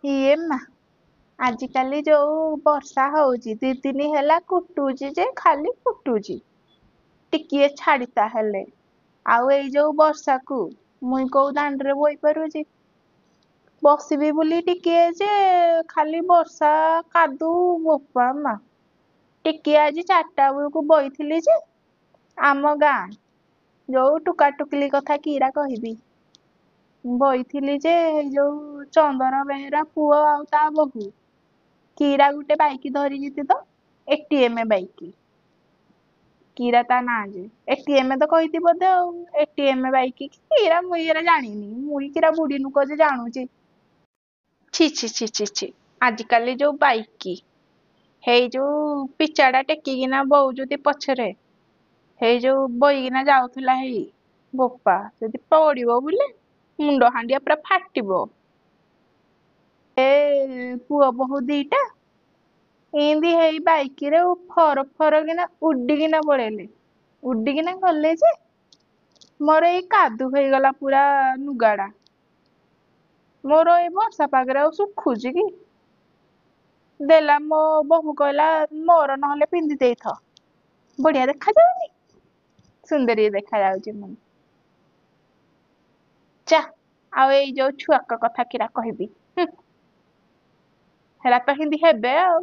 ଇଏ ମା ଆଜିକାଲି ଯୋଉ ବର୍ଷା ହଉଛି 2 ଦିନ ହେଲା କୁଟୁଛି ଯେ ଖାଲି କୁଟୁଛି ଟିକିଏ ଛାଡିତା ହେଲେ ଆଉ ଏଇ ଯୋଉ ବର୍ଷାକୁ ମୁଇଁ କୋଉ ଦାଣ୍ଡରେ ବଇ ପାରୁଛି ବସିବି ବୋଲି ଟିକିଏ ଯେ ଖାଲି ବର୍ଷା କାଦୁ ବୋପା ମା ଟିକିଏ ଆଜି 4ଟା ବେଳକୁ ବଇଥିଲି ଯେ ଆମ ଗାଁ ଯୋଉ ଟୁକା ଟୁକିଲି କଥା କିରା କହିବି ବଇଥିଲି ଯେ ଏଇ ଯୋଉ ଚନ୍ଦନ ବେହେରା ପୁଅ ଆଉ ତା ବୋହୂ କିରା ଗୋଟେ ବାଇକ ଧରିଛି ତ ଏଟିଏମ ବାଇକ କିରା ତା ନାଁ ଯେ ଏଟିଏମ ତ କହିଛି ବୋଧେ ଆଉ ଏଟିଏମ ବାଇକ କିରା ମୁଇଁ ଏରା ଜାଣିନି ମୁଇଁ କିରା ବୁଢୀ ନୁକ ଯେ ଜାଣୁଛି ଛି ଛି ଛି ଛି ଛି ଆଜିକାଲି ଯୋଉ ବାଇକ ହେଇ ଯୋଉ ପିଚାଡା ଟେକିକିନା ବଉଛନ୍ତି ପଛରେ ହେଇ ଯୋଉ ବଇକିନା ଯାଉଥିଲା ହେଇ ବୋପା ଯଦି ପଡିବ ବୋଲେ ମୁଣ୍ଡ ହାଣ୍ଡିଆ ପୁରା ଫାଟିବ ପୁଅ ବୋହୂ ଦିଟା ଏନ୍ତି ହେଇ ବାଇକିରେ ଫର ଫର କିନା ଉଡିକିନା ପଳେଇଲେ ଉଡିକିନା ଗଲେ ଯେ ମୋର ଏଇ କାଦୁ ହେଇଗଲା ପୁରା ଲୁଗାଟା ମୋର ଏଇ ବର୍ଷା ପାଗରେ ଆଉ ଶୁଖୁଛି କି ଦେଲା ମୋ ବୋହୂ କହିଲା ମୋର ନହେଲେ ପିନ୍ଧି ଦେଇଥ ବଢିଆ ଦେଖାଯାଉନି ସୁନ୍ଦରୀ ଦେଖା ଯାଉଛି ମୁଁ ଚା ଆଉ ଏଇ ଯୋଉ ଛୁଆଙ୍କ କଥା କିରା କହିବି ହେରା ତ ହିନ୍ତି ହେବେ ଆଉ